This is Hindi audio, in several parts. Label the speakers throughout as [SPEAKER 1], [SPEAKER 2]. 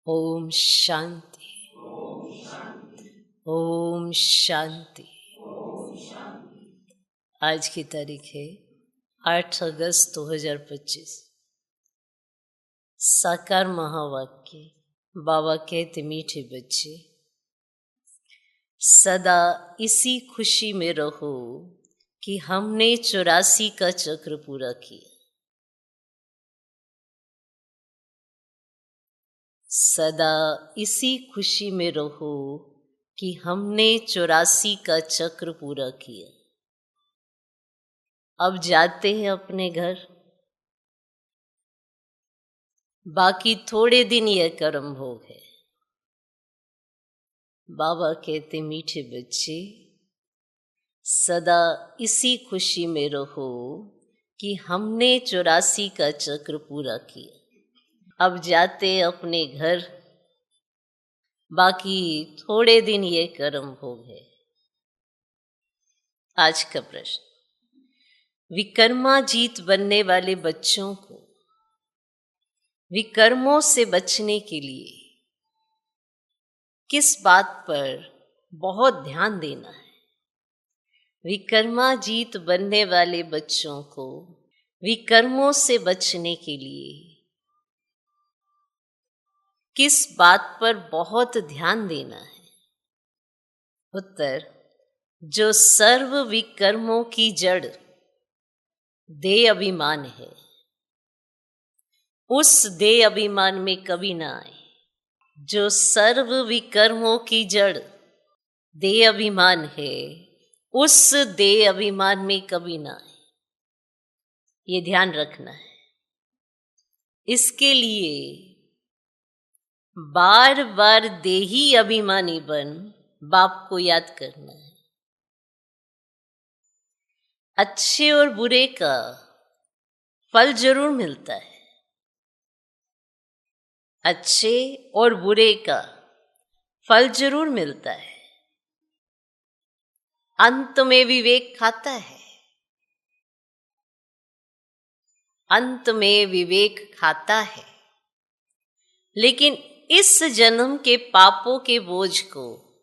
[SPEAKER 1] ओम शांति। ओम शांति। आज की तारीख है 8 अगस्त 2025। साकार महावाक्य। बाबा कहते मीठे बच्चे, सदा इसी खुशी में रहो कि हमने 84 का चक्र पूरा किया। सदा इसी खुशी में रहो कि हमने 84 का चक्र पूरा किया। अब जाते हैं अपने घर। बाकी थोड़े दिन यह कर्म भोग है। बाबा कहते मीठे बच्चे, सदा इसी खुशी में रहो कि हमने 84 का चक्र पूरा किया। अब जाते अपने घर। बाकी थोड़े दिन ये कर्म भोग है। आज का प्रश्न, विकर्माजीत बनने वाले बच्चों को विकर्मों से बचने के लिए किस बात पर बहुत ध्यान देना है? विकर्माजीत बनने वाले बच्चों को विकर्मों से बचने के लिए किस बात पर बहुत ध्यान देना है? उत्तर, जो सर्व विकर्मों की जड़ देह अभिमान है, उस देह अभिमान में कभी ना आए। जो सर्व विकर्मों की जड़ देह अभिमान है, उस देह अभिमान में कभी ना आए। ये ध्यान रखना है। इसके लिए बार बार देही अभिमानी बन बाप को याद करना है। अच्छे और बुरे का फल जरूर मिलता है। अच्छे और बुरे का फल जरूर मिलता है। अंत में विवेक खाता है। अंत में विवेक खाता है। लेकिन इस जन्म के पापों के बोझ को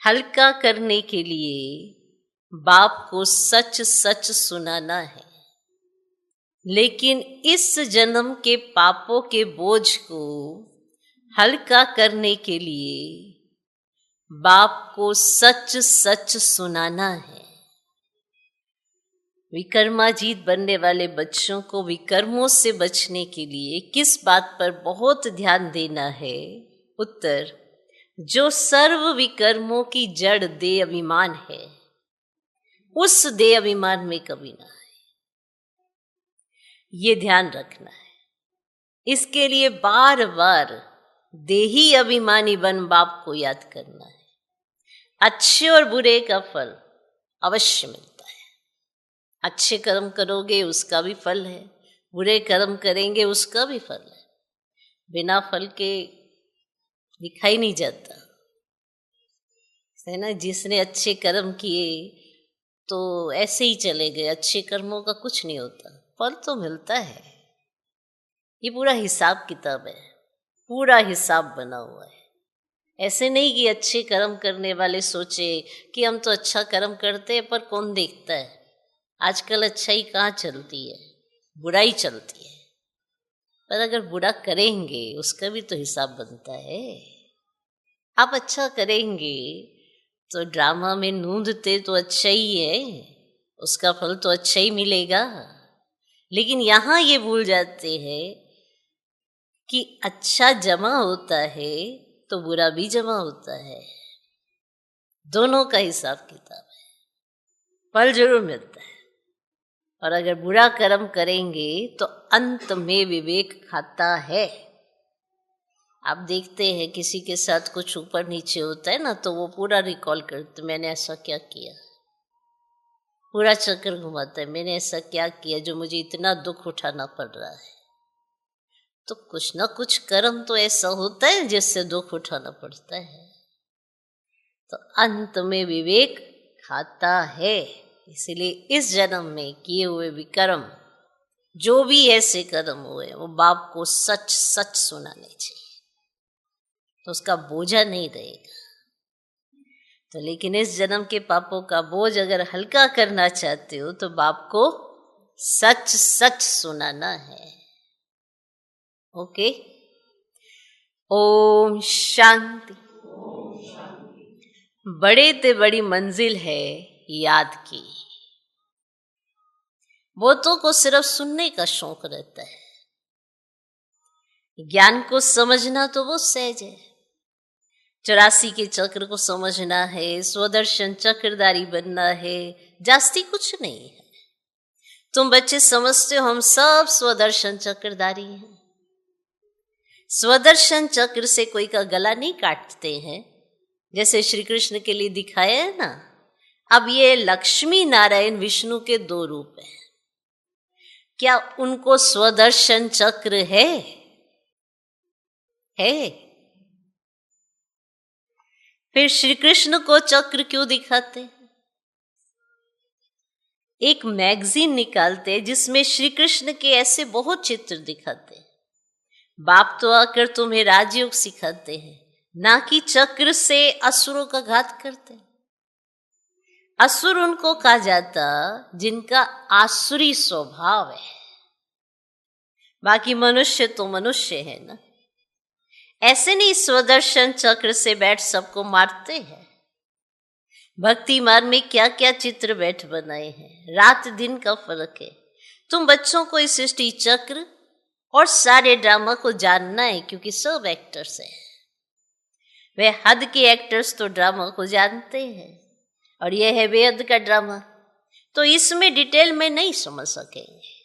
[SPEAKER 1] हल्का करने के लिए बाप को सच सच सुनाना है। लेकिन इस जन्म के पापों के बोझ को हल्का करने के लिए बाप को सच सच सुनाना है। विकर्माजीत बनने वाले बच्चों को विकर्मों से बचने के लिए किस बात पर बहुत ध्यान देना है? उत्तर, जो सर्व विकर्मों की जड़ देह अभिमान है, उस देह अभिमान में कभी ना आए। ये ध्यान रखना है। इसके लिए बार बार देही अभिमानी बन बाप को याद करना है। अच्छे और बुरे का फल अवश्य मिलता है। अच्छे कर्म करोगे उसका भी फल है, बुरे कर्म करेंगे उसका भी फल है। बिना फल के दिखाई नहीं जाता है ना। जिसने अच्छे कर्म किए तो ऐसे ही चले गए, अच्छे कर्मों का कुछ नहीं होता, फल तो मिलता है। ये पूरा हिसाब किताब है, पूरा हिसाब बना हुआ है। ऐसे नहीं कि अच्छे कर्म करने वाले सोचे कि हम तो अच्छा कर्म करते हैं पर कौन देखता है। आजकल अच्छाई कहाँ चलती है, बुराई चलती है। पर अगर बुरा करेंगे उसका भी तो हिसाब बनता है। आप अच्छा करेंगे तो ड्रामा में नूंदते तो अच्छा ही है, उसका फल तो अच्छा ही मिलेगा। लेकिन यहाँ ये भूल जाते हैं कि अच्छा जमा होता है तो बुरा भी जमा होता है। दोनों का हिसाब किताब है, फल जरूर मिलता है। और अगर बुरा कर्म करेंगे तो अंत में विवेक खाता है। आप देखते हैं किसी के साथ कुछ ऊपर नीचे होता है ना, तो वो पूरा रिकॉल करते, मैंने ऐसा क्या किया। पूरा चक्कर घुमाता है, मैंने ऐसा क्या किया जो मुझे इतना दुख उठाना पड़ रहा है। तो कुछ ना कुछ कर्म तो ऐसा होता है जिससे दुख उठाना पड़ता है। तो अंत में विवेक खाता है। इसलिए इस जन्म में किए हुए विकर्म जो भी ऐसे कर्म हुए वो बाप को सच सच सुनाने चाहिए, तो उसका बोझा नहीं रहेगा। तो लेकिन इस जन्म के पापों का बोझ अगर हल्का करना चाहते हो तो बाप को सच सच सुनाना है। ओके। ओम शांति। बड़े ते बड़ी मंजिल है याद की। बहुतों को सिर्फ सुनने का शौक रहता है, ज्ञान को समझना तो वो सहज है। 84 के चक्र को समझना है, स्वदर्शन चक्रधारी बनना है, जास्ती कुछ नहीं है। तुम बच्चे समझते हो हम सब स्वदर्शन चक्रधारी हैं। स्वदर्शन चक्र से कोई का गला नहीं काटते हैं, जैसे श्री कृष्ण के लिए दिखाया है ना। अब ये लक्ष्मी नारायण विष्णु के 2 रूप हैं, क्या उनको स्वदर्शन चक्र है? फिर श्री कृष्ण को चक्र क्यों दिखाते? एक मैगजीन निकालते हैं जिसमें श्री कृष्ण के ऐसे बहुत चित्र दिखाते हैं। बाप तो आकर तुम्हें राजयोग सिखाते हैं, ना कि चक्र से असुरों का घात करते हैं। असुर उनको कहा जाता जिनका आसुरी स्वभाव है, बाकी मनुष्य तो मनुष्य है ना। ऐसे नहीं स्वदर्शन चक्र से बैठ सबको मारते हैं। भक्ति मार्ग में क्या क्या चित्र बैठ बनाए हैं, रात दिन का फर्क है। तुम बच्चों को इस सृष्टि चक्र और सारे ड्रामा को जानना है, क्योंकि सब एक्टर्स हैं। वे हद के एक्टर्स तो ड्रामा को जानते हैं, और यह है बेहद का ड्रामा, तो इसमें डिटेल में नहीं समझ सकेंगे।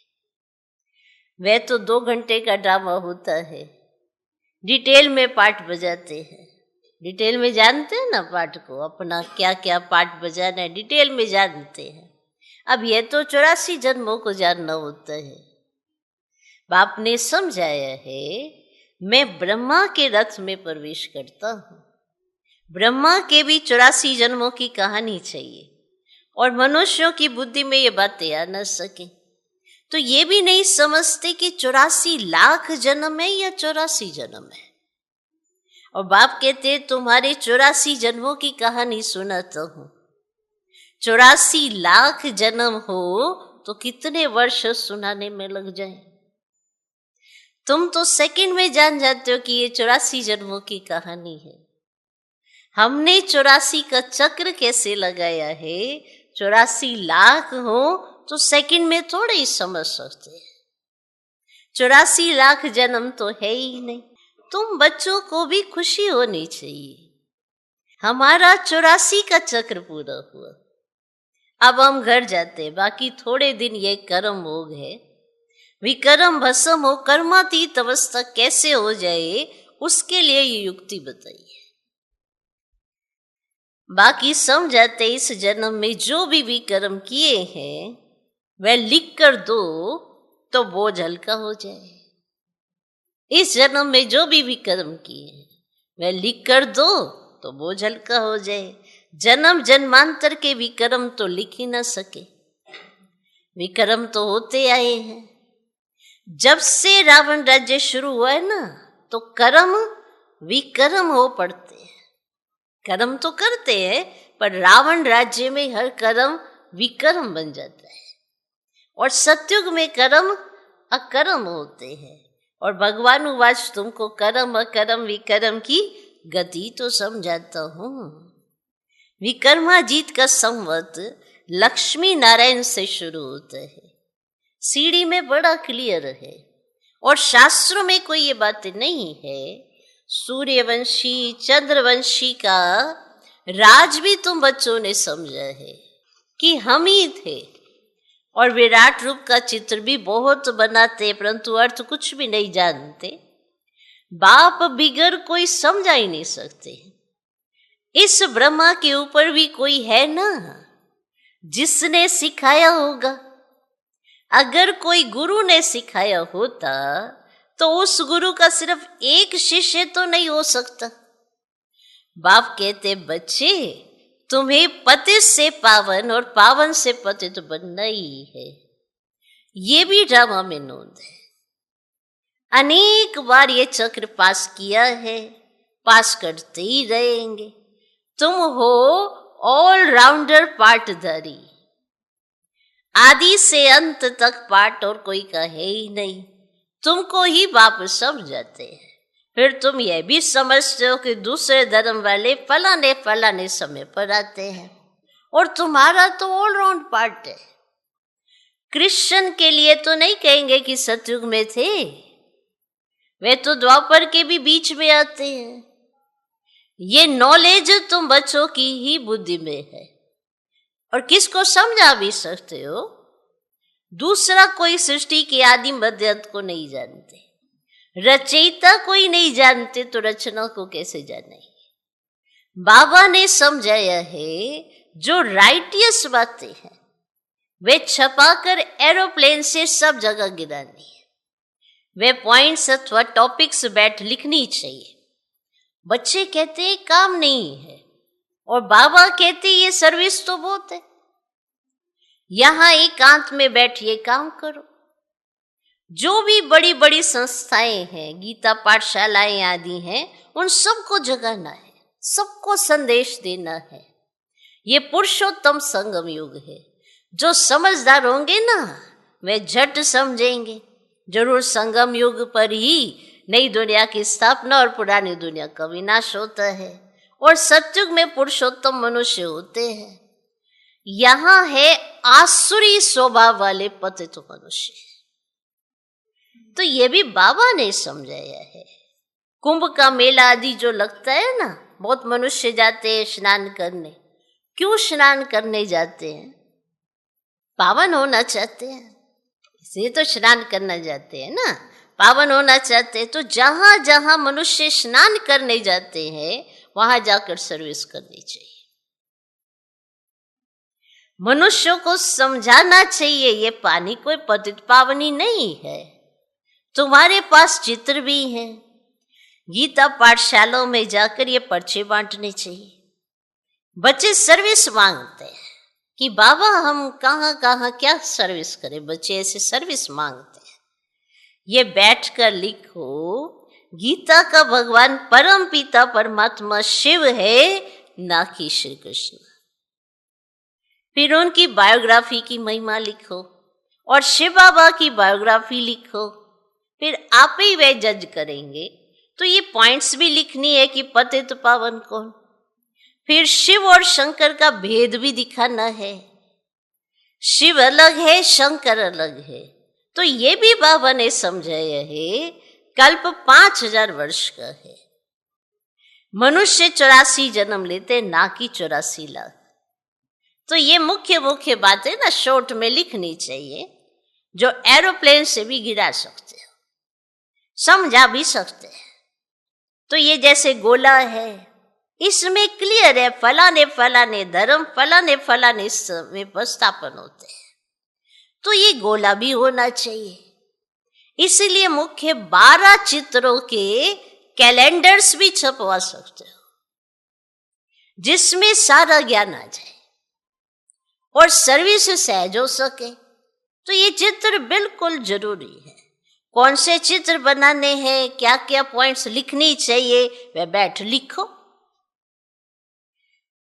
[SPEAKER 1] वह तो 2 घंटे का ड्रामा होता है, डिटेल में पार्ट बजाते हैं। डिटेल में जानते हैं ना पार्ट को, अपना क्या क्या पार्ट बजाना है डिटेल में जानते हैं। अब यह तो 84 जन्मों को जानना होता है। बाप ने समझाया है, मैं ब्रह्मा के रथ में प्रवेश करता हूं। ब्रह्मा के भी 84 जन्मों की कहानी चाहिए, और मनुष्यों की बुद्धि में ये बातें आ न सके, तो ये भी नहीं समझते कि 84 लाख जन्म है या 84 जन्म है। और बाप कहते तुम्हारे 84 जन्मों की कहानी सुनाता हूं। 84 लाख जन्म हो तो कितने वर्ष सुनाने में लग जाए। तुम तो सेकंड में जान जाते हो कि ये 84 जन्मों की कहानी है। हमने 84 का चक्र कैसे लगाया है, 84 लाख हो तो सेकंड में थोड़े ही समझ सकते हैं। 84 लाख जन्म तो है ही नहीं। तुम बच्चों को भी खुशी होनी चाहिए, हमारा 84 का चक्र पूरा हुआ। अब हम घर जाते, बाकी थोड़े दिन ये कर्म भोग है। विकर्म भस्म हो, कर्मातीत अवस्था कैसे हो जाए, उसके लिए ये युक्ति बताई है। बाकी समझाते इस जन्म में जो भी विकर्म किए हैं वह लिख कर दो तो बोझ हल्का हो जाए। इस जन्म में जो भी विकर्म किए हैं वह लिख कर दो तो बोझ हल्का हो जाए। जन्म जन्मांतर के विकर्म तो लिख ही ना सके, विकर्म तो होते आए हैं। जब से रावण राज्य शुरू हुआ है ना, तो कर्म विकर्म हो पड़ते हैं। कर्म तो करते हैं, पर रावण राज्य में हर कर्म विकर्म बन जाता है, और सतयुग में कर्म अकर्म होते हैं। और भगवान उवाच तुमको कर्म अकर्म विकर्म की गति तो समझाता हूं। विकर्माजीत का संवत लक्ष्मी नारायण से शुरू होता है। सीढ़ी में बड़ा क्लियर है, और शास्त्रों में कोई ये बात नहीं है। सूर्यवंशी चंद्रवंशी का राज भी तुम बच्चों ने समझा है कि हम ही थे, और विराट रूप का चित्र भी बहुत बनाते, परंतु अर्थ कुछ भी नहीं जानते। बाप बिगर कोई समझा ही नहीं सकते। इस ब्रह्मा के ऊपर भी कोई है ना जिसने सिखाया होगा। अगर कोई गुरु ने सिखाया होता तो उस गुरु का सिर्फ एक शिष्य तो नहीं हो सकता। बाप कहते बच्चे तुम्हें पतित से पावन और पावन से पतित बनना ही है। ये भी ड्रामा में नोंद है। अनेक बार ये चक्र पास किया है, पास करते ही रहेंगे। तुम हो ऑलराउंडर पाटधारी, आदि से अंत तक पाठ और कोई कहे ही नहीं, तुमको ही बाप समझाते हैं। फिर तुम यह भी समझते हो कि दूसरे धर्म वाले फलाने फलाने समय पर आते हैं और तुम्हारा तो ऑलराउंड पार्ट है। कृष्ण के लिए तो नहीं कहेंगे कि सतयुग में थे, वे तो द्वापर के भी बीच में आते हैं। ये नॉलेज तुम बच्चों की ही बुद्धि में है और किसको समझा भी सकते हो। दूसरा कोई सृष्टि के आदि मध्य अंत को नहीं जानते, रचयिता कोई नहीं जानते, तो रचना को कैसे जानेंगे। बाबा ने समझाया है जो राइटियस बातें हैं वे छपाकर एरोप्लेन से सब जगह गिरानी है। वे पॉइंट्स अथवा टॉपिक्स बैठ लिखनी चाहिए। बच्चे कहते हैं काम नहीं है और बाबा कहते ये सर्विस तो बहुत है। यहां एकांत में बैठिए, काम करो। जो भी बड़ी बड़ी संस्थाएं हैं, गीता पाठशालाएं आदि हैं, उन सबको जगाना है, सबको संदेश देना है। ये पुरुषोत्तम संगम युग है। जो समझदार होंगे ना वे झट समझेंगे जरूर संगम युग पर ही नई दुनिया की स्थापना और पुरानी दुनिया का विनाश होता है और सतयुग में पुरुषोत्तम मनुष्य होते हैं। यहां है आसुरी स्वभाव वाले पतित मनुष्य। तो ये भी बाबा ने समझाया है। कुंभ का मेला आदि जो लगता है ना, बहुत मनुष्य जाते हैं स्नान करने। क्यों स्नान करने जाते हैं? पावन होना चाहते हैं, इसलिए तो स्नान करना जाते हैं ना। पावन होना चाहते हैं तो जहां जहां मनुष्य स्नान करने जाते हैं वहां जाकर सर्विस करनी चाहिए। मनुष्यों को समझाना चाहिए ये पानी कोई पतित पावनी नहीं है। तुम्हारे पास चित्र भी हैं, गीता पाठशालाओं में जाकर ये पर्चे बांटने चाहिए। बच्चे सर्विस मांगते हैं कि बाबा हम कहाँ कहाँ क्या सर्विस करें। बच्चे ऐसे सर्विस मांगते हैं। ये बैठकर लिखो, गीता का भगवान परम पिता परमात्मा शिव है, ना कि श्री कृष्ण। फिर उनकी बायोग्राफी की महिमा लिखो और शिव बाबा की बायोग्राफी लिखो। फिर आप ही वे जज करेंगे। तो ये पॉइंट्स भी लिखनी है कि पतित पावन कौन। फिर शिव और शंकर का भेद भी दिखाना है। शिव अलग है, शंकर अलग है। तो ये भी बाबा ने समझाया है। कल्प 5000 वर्ष का है। मनुष्य 84 जन्म लेते, ना कि 84 लाख। तो ये मुख्य मुख्य बातें ना शॉर्ट में लिखनी चाहिए, जो एरोप्लेन से भी गिरा सकते हो, समझा भी सकते हैं। तो ये जैसे गोला है, इसमें क्लियर है फलाने फलाने धर्म फलाने फलाने समय पर स्थापन होते हैं। तो ये गोला भी होना चाहिए। इसलिए मुख्य 12 चित्रों के कैलेंडर्स भी छपवा सकते हो, जिसमें सारा ज्ञान आ जाए और सर्विस सहज हो सके। तो ये चित्र बिल्कुल जरूरी है। कौन से चित्र बनाने हैं, क्या क्या पॉइंट्स लिखनी चाहिए, वह बैठ लिखो।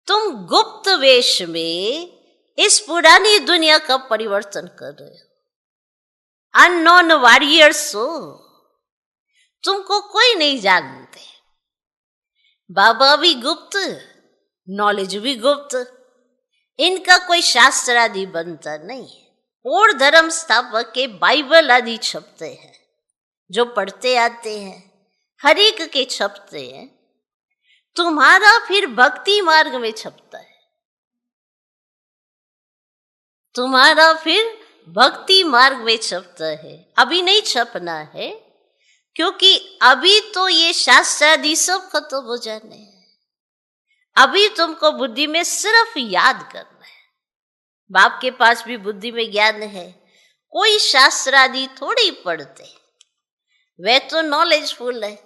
[SPEAKER 1] तुम गुप्त वेश में इस पुरानी दुनिया का परिवर्तन कर रहे हो। अननोन वॉरियर्स हो, तुमको कोई नहीं जानते। बाबा भी गुप्त, नॉलेज भी गुप्त। इनका कोई शास्त्र आदि बनता नहीं है। और धर्म स्थापक के बाइबल आदि छपते हैं, जो पढ़ते आते हैं, हर एक के छपते हैं। तुम्हारा फिर भक्ति मार्ग में छपता है। तुम्हारा फिर भक्ति मार्ग में छपता है। अभी नहीं छपना है, क्योंकि अभी तो ये शास्त्र आदि सब खत्म हो जाने हैं। अभी तुमको बुद्धि में सिर्फ याद करना है। बाप के पास भी बुद्धि में ज्ञान है। कोई शास्त्र आदि थोड़ी पढ़ते, वे तो नॉलेजफुल है।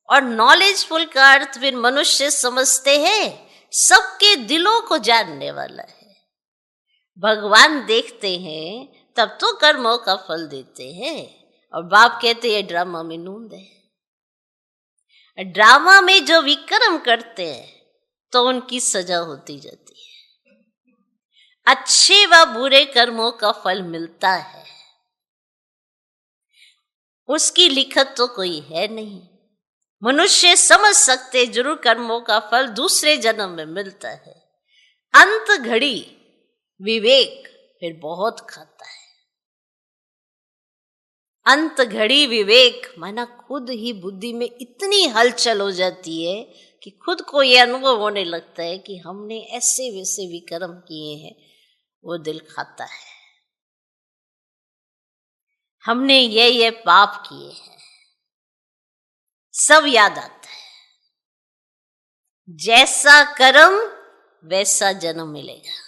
[SPEAKER 1] और नॉलेजफुल का अर्थ फिर मनुष्य समझते हैं सबके दिलों को जानने वाला है। भगवान देखते हैं तब तो कर्मों का फल देते हैं। और बाप कहते ये ड्रामा में नूंद है। ड्रामा में जो विक्रम करते हैं तो उनकी सजा होती जाती है। अच्छे व बुरे कर्मों का फल मिलता है, उसकी लिखत तो कोई है नहीं। मनुष्य समझ सकते जरूर कर्मों का फल दूसरे जन्म में मिलता है। अंत घड़ी विवेक फिर बहुत खाता है। अंत घड़ी विवेक माना खुद ही बुद्धि में इतनी हलचल हो जाती है कि खुद को यह अनुभव होने लगता है कि हमने ऐसे वैसे विकर्म किए हैं, वो दिल खाता है। हमने ये पाप किए हैं, सब याद आता है। जैसा कर्म वैसा जन्म मिलेगा।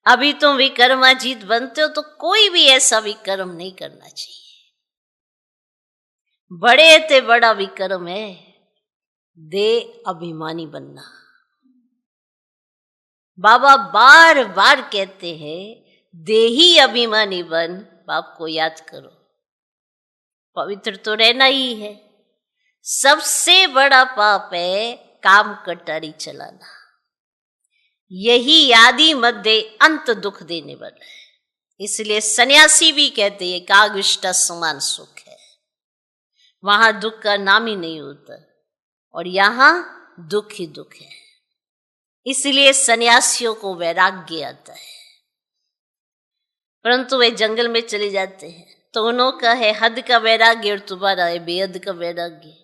[SPEAKER 1] अभी तुम विकर्माजीत बनते हो तो कोई भी ऐसा विकर्म नहीं करना चाहिए। बड़े ते बड़ा विकर्म है दे अभिमानी बनना। बाबा बार बार कहते हैं देही अभिमानी बन, बाप को याद करो। पवित्र तो रहना ही है। सबसे बड़ा पाप है काम कटारी चलाना। यही आदि मध्य अंत दुख देने वाला है। इसलिए सन्यासी भी कहते हैं कागविष्टा समान सुख है। वहां दुख का नाम ही नहीं होता और यहां दुख ही दुख है। इसलिए सन्यासियों को वैराग्य आता है, परंतु वे जंगल में चले जाते हैं तो उनका है हद का वैराग्य और तुम्हारा है बेहद का वैराग्य।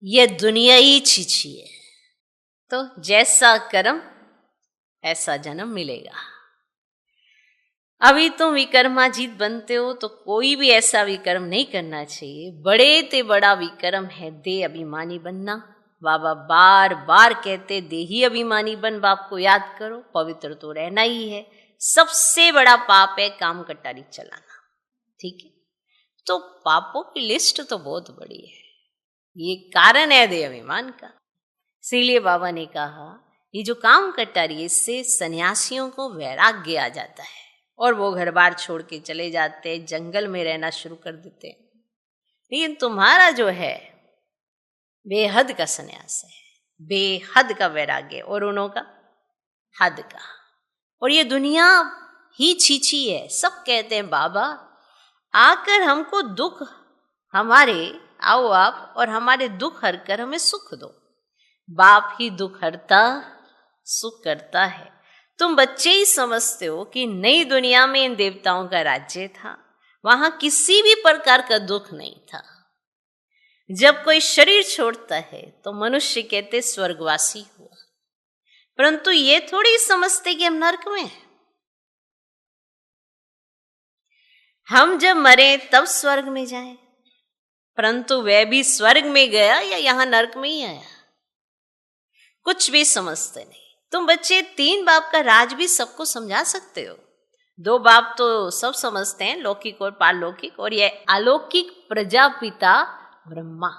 [SPEAKER 1] ये दुनिया ही छीछी है। तो जैसा कर्म ऐसा जन्म मिलेगा। अभी तुम विकर्माजीत बनते हो तो कोई भी ऐसा विकर्म नहीं करना चाहिए। बड़े ते बड़ा विकर्म है दे अभिमानी बनना। बाबा बार बार कहते देही अभिमानी बन, बाप को याद करो। पवित्र तो रहना ही है। सबसे बड़ा पाप है काम कटारी चलाना। ठीक है, तो पापों की लिस्ट तो बहुत बड़ी है। ये कारण है दे अभिमान का। इसीलिए बाबा ने कहा ये जो काम कटारी है इससे सन्यासियों को वैराग्य आ जाता है और वो घर बार छोड़ के चले जाते, जंगल में रहना शुरू कर देते। लेकिन तुम्हारा जो है बेहद का सन्यास है, बेहद का वैराग्य और उन्हों का हद का। और ये दुनिया ही छीछी है। सब कहते हैं बाबा आकर हमको दुख हमारे आओ आप और हमारे दुख हर कर हमें सुख दो। बाप ही दुख हरता सुख करता है। तुम बच्चे ही समझते हो कि नई दुनिया में इन देवताओं का राज्य था, वहां किसी भी प्रकार का दुख नहीं था। जब कोई शरीर छोड़ता है तो मनुष्य कहते स्वर्गवासी हुआ, परंतु ये थोड़ी समझते कि हम नरक में हैं। हम जब मरे तब स्वर्ग में जाए, परंतु वह भी स्वर्ग में गया या यहां नरक में ही आया, कुछ भी समझते नहीं। तुम बच्चे 3 बाप का राज भी सबको समझा सकते हो। 2 बाप तो सब समझते हैं, लौकिक और पारलौकिक, और यह अलौकिक प्रजापिता ब्रह्मा।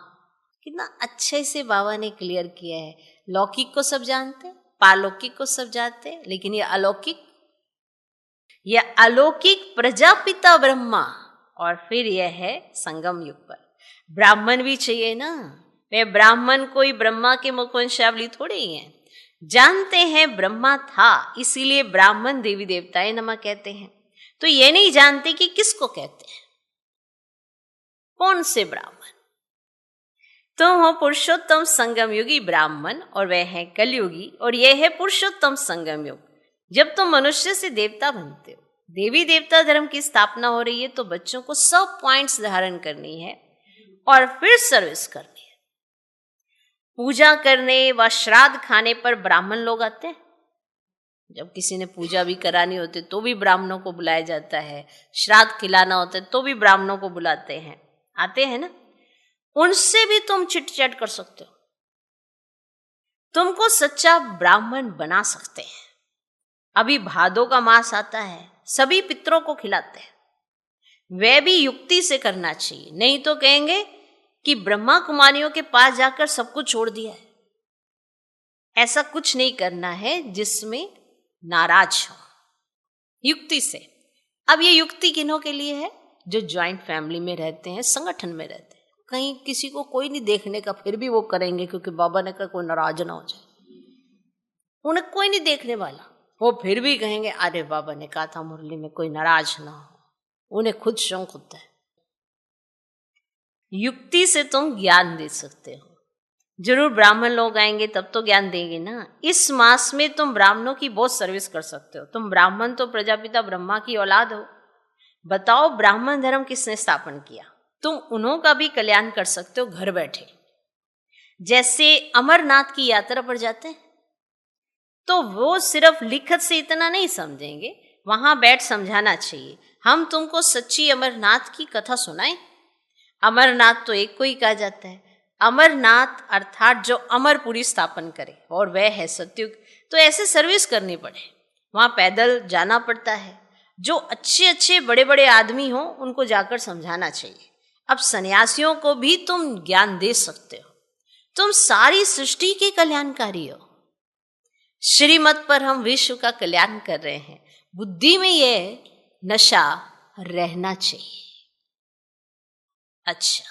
[SPEAKER 1] कितना अच्छे से बाबा ने क्लियर किया है। लौकिक को सब जानते, पारलौकिक को सब जानते, लेकिन यह अलौकिक प्रजापिता ब्रह्मा। और फिर यह है संगम युग पर ब्राह्मण भी चाहिए ना। वे ब्राह्मण कोई ब्रह्मा के मुखवंशावली थोड़े ही हैं। जानते हैं ब्रह्मा था, इसीलिए ब्राह्मण देवी देवताएं नमः कहते हैं। तो ये नहीं जानते कि किसको कहते हैं, कौन से ब्राह्मण। तुम हो पुरुषोत्तम संगम युगी ब्राह्मण और वह है कलयुगी, और यह है पुरुषोत्तम संगम युग। जब तुम मनुष्य से देवता बनते हो, देवी देवता धर्म की स्थापना हो रही है, तो बच्चों को सब पॉइंट्स धारण करनी है और फिर सर्विस करनी है। पूजा करने व श्राद्ध खाने पर ब्राह्मण लोग आते हैं। जब किसी ने पूजा भी करानी होती तो भी ब्राह्मणों को बुलाया जाता है, श्राद्ध खिलाना होता है तो भी ब्राह्मणों को बुलाते हैं, आते हैं ना। उनसे भी तुम चिट चैट कर सकते हो, तुमको सच्चा ब्राह्मण बना सकते हैं। अभी भादों का मास आता है, सभी पितरों को खिलाते हैं। वह भी युक्ति से करना चाहिए, नहीं तो कहेंगे कि ब्रह्मा कुमारियों के पास जाकर सब कुछ छोड़ दिया है। ऐसा कुछ नहीं करना है जिसमें नाराज हो। युक्ति से। अब ये युक्ति किन्हों के लिए है? जो ज्वाइंट फैमिली में रहते हैं, संगठन में रहते हैं। कहीं किसी को कोई नहीं देखने का, फिर भी वो करेंगे क्योंकि बाबा ने कहा कोई नाराज ना हो जाए। उन्हें कोई नहीं देखने वाला, वो फिर भी कहेंगे अरे बाबा ने कहा था मुरली में कोई नाराज ना हो। उन्हें खुद शौक होता है। युक्ति से तुम ज्ञान दे सकते हो। जरूर ब्राह्मण लोग आएंगे तब तो ज्ञान देंगे ना। इस मास में तुम ब्राह्मणों की बहुत सर्विस कर सकते हो। तुम ब्राह्मण तो प्रजापिता ब्रह्मा की औलाद हो। बताओ ब्राह्मण धर्म किसने स्थापन किया? तुम उन्हों का भी कल्याण कर सकते हो घर बैठे। जैसे अमरनाथ की यात्रा पर जाते हैं तो वो सिर्फ लिखत से इतना नहीं समझेंगे, वहां बैठ समझाना चाहिए। हम तुमको सच्ची अमरनाथ की कथा सुनाएं। अमरनाथ तो एक को ही कहा जाता है। अमरनाथ अर्थात जो अमरपुरी स्थापन करे, और वह है सतयुग। तो ऐसे सर्विस करनी पड़े, वहां पैदल जाना पड़ता है। जो अच्छे अच्छे बड़े बड़े आदमी हो उनको जाकर समझाना चाहिए। अब सन्यासियों को भी तुम ज्ञान दे सकते हो। तुम सारी सृष्टि के कल्याणकारी हो। श्रीमत पर हम विश्व का कल्याण कर रहे हैं। बुद्धि में यह नशा रहना चाहिए। अच्छा,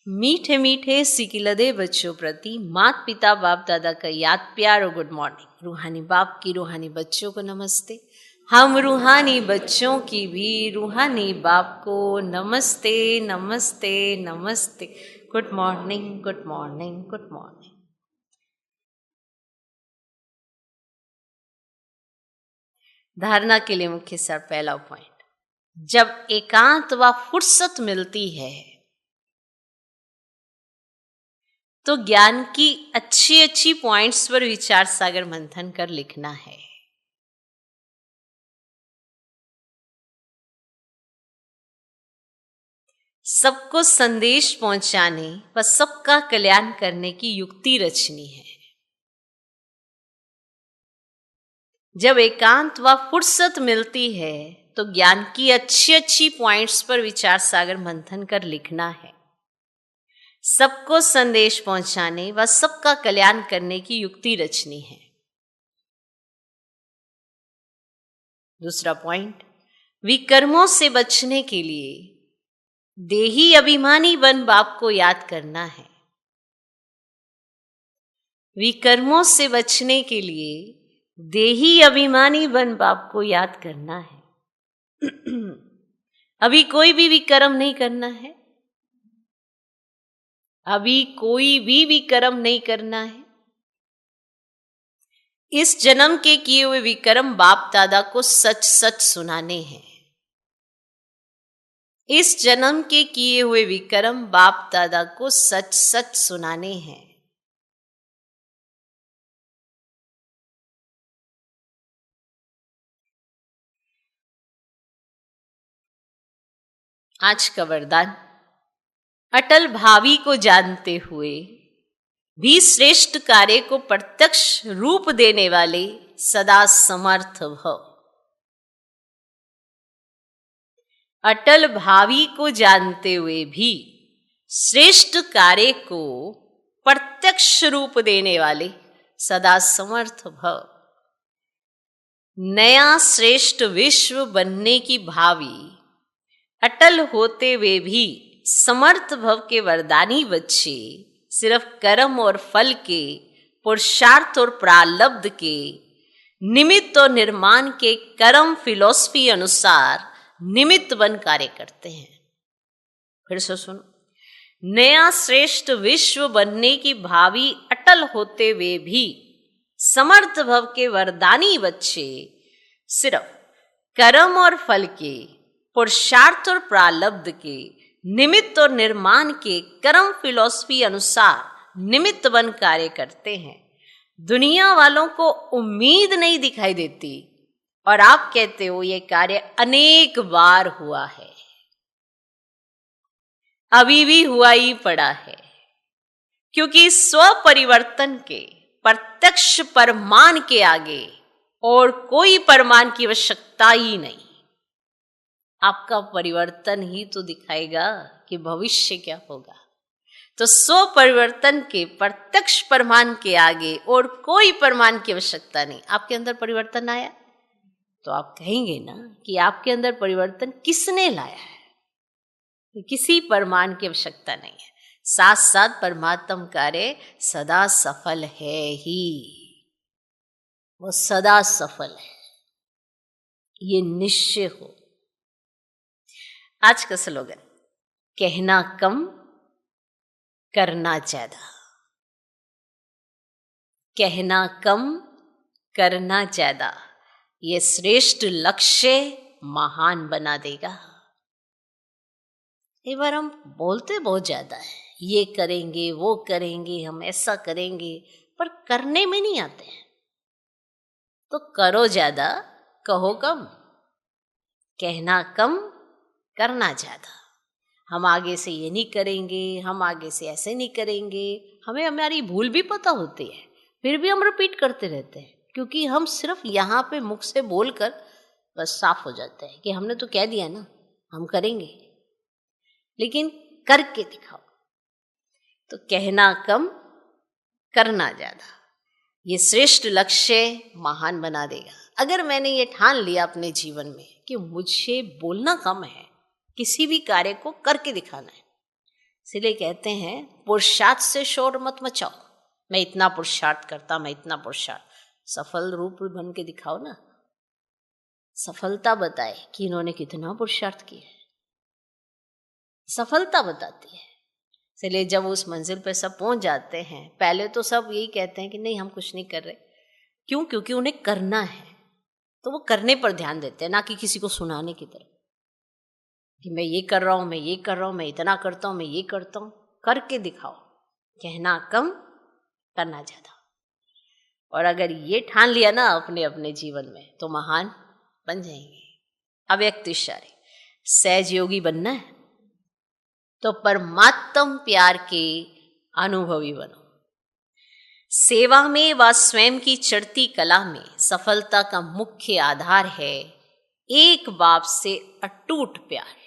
[SPEAKER 1] मीठे मीठे सिकिलदे बच्चों प्रति माता पिता बाप दादा का याद प्यार और गुड मॉर्निंग। रूहानी बाप की रूहानी बच्चों को नमस्ते। हम रूहानी बच्चों की भी रूहानी बाप को नमस्ते नमस्ते नमस्ते। Good morning good morning good morning. धारणा के लिए मुख्य सार पहला पॉइंट, जब एकांत व फुर्सत मिलती है तो ज्ञान की अच्छी अच्छी पॉइंट्स पर विचार सागर मंथन कर लिखना है। सबको संदेश पहुंचाने व सबका कल्याण करने की युक्ति रचनी है। जब एकांत व फुर्सत मिलती है तो ज्ञान की अच्छी अच्छी पॉइंट्स पर विचार सागर मंथन कर लिखना है। सबको संदेश पहुंचाने व सबका कल्याण करने की युक्ति रचनी है। दूसरा पॉइंट, विकर्मों से बचने के लिए देही अभिमानी बन बाप को याद करना है। विकर्मों से बचने के लिए देही अभिमानी बन बाप को याद करना है। अभी कोई भी विकर्म नहीं करना है। अभी कोई भी विकर्म नहीं करना है। इस जन्म के किए हुए विकर्म बाप दादा को सच सच सुनाने हैं। इस जन्म के किए हुए विकर्म बाप दादा को सच सच सुनाने हैं। आज का वरदान, अटल भावी को जानते हुए भी श्रेष्ठ कार्य को प्रत्यक्ष रूप देने वाले सदा समर्थ भव। अटल भावी को जानते हुए भी श्रेष्ठ कार्य को प्रत्यक्ष रूप देने वाले सदा समर्थ भव। नया श्रेष्ठ विश्व बनने की भावी अटल होते हुए भी समर्थ भव के वरदानी बच्चे सिर्फ कर्म और फल के, पुरुषार्थ और प्रारब्ध के, निमित्त और निर्माण के कर्म फिलॉसफी अनुसार निमित्त बन कार्य करते हैं। फिर से सुनो, नया श्रेष्ठ विश्व बनने की भावी अटल होते हुए भी समर्थ भव के वरदानी बच्चे सिर्फ कर्म और फल के, पुरुषार्थ और प्रारब्ध के, निमित्त और निर्माण के कर्म फिलॉसफी अनुसार निमित्त बन कार्य करते हैं। दुनिया वालों को उम्मीद नहीं दिखाई देती और आप कहते हो ये कार्य अनेक बार हुआ है, अभी भी हुआ ही पड़ा है। क्योंकि स्व परिवर्तन के प्रत्यक्ष प्रमाण के आगे और कोई प्रमाण की आवश्यकता ही नहीं। आपका परिवर्तन ही तो दिखाएगा कि भविष्य क्या होगा। तो स्व परिवर्तन के प्रत्यक्ष प्रमाण के आगे और कोई प्रमाण की आवश्यकता नहीं। आपके अंदर परिवर्तन आया तो आप कहेंगे ना कि आपके अंदर परिवर्तन किसने लाया है। किसी प्रमाण की आवश्यकता नहीं है। साथ साथ परमात्म कार्य सदा सफल है ही, वो सदा सफल है, ये निश्चय हो। आज का स्लोगन, कहना कम करना ज्यादा। कहना कम करना ज्यादा, ये श्रेष्ठ लक्ष्य महान बना देगा। एक बार हम बोलते बहुत ज्यादा है, ये करेंगे वो करेंगे, हम ऐसा करेंगे, पर करने में नहीं आते हैं। तो करो ज्यादा, कहो कम। कहना कम करना ज्यादा। हम आगे से ये नहीं करेंगे, हम आगे से ऐसे नहीं करेंगे। हमें हमारी भूल भी पता होती है, फिर भी हम रिपीट करते रहते हैं, क्योंकि हम सिर्फ यहाँ पे मुख से बोलकर बस साफ हो जाते हैं कि हमने तो कह दिया ना हम करेंगे, लेकिन करके दिखाओ। तो कहना कम करना ज्यादा, ये श्रेष्ठ लक्ष्य महान बना देगा। अगर मैंने ये ठान लिया अपने जीवन में कि मुझे बोलना कम है, किसी भी कार्य को करके दिखाना है, इसलिए कहते हैं पुरुषार्थ से शोर मत मचाओ। मैं इतना पुरुषार्थ करता, मैं इतना पुरुषार्थ, सफल रूप बन के दिखाओ ना। सफलता बताए कि इन्होंने कितना पुरुषार्थ किया है, सफलता बताती है। इसलिए जब उस मंजिल पे सब पहुंच जाते हैं, पहले तो सब यही कहते हैं कि नहीं हम कुछ नहीं कर रहे। क्यों? क्योंकि उन्हें करना है, तो वो करने पर ध्यान देते हैं, ना कि किसी को सुनाने की तरफ कि मैं ये कर रहा हूं, मैं ये कर रहा हूं, मैं इतना करता हूं, मैं ये करता हूं। करके दिखाओ। कहना कम करना ज्यादा। और अगर ये ठान लिया ना अपने अपने जीवन में, तो महान बन जाएंगे। अव्यक्तिशाली सहज योगी बनना है तो परमात्म प्यार के अनुभवी बनो। सेवा में व स्वयं की चढ़ती कला में सफलता का मुख्य आधार है एक बाप से अटूट प्यार।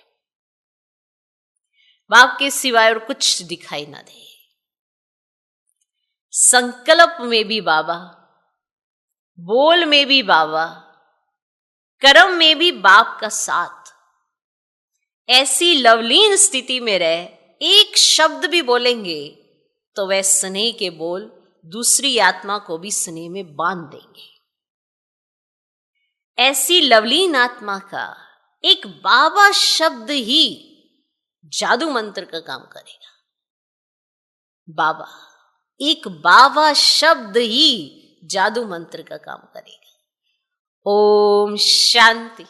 [SPEAKER 1] बाप के सिवाय और कुछ दिखाई ना दे। संकल्प में भी बाबा, बोल में भी बाबा, कर्म में भी बाप का साथ। ऐसी लवलीन स्थिति में रह, एक शब्द भी बोलेंगे तो वह स्नेह के बोल दूसरी आत्मा को भी स्नेह में बांध देंगे। ऐसी लवलीन आत्मा का एक बाबा शब्द ही जादू मंत्र का काम करेगा। बाबा, एक बाबा शब्द ही जादू मंत्र का काम करेगा। ओम शांति।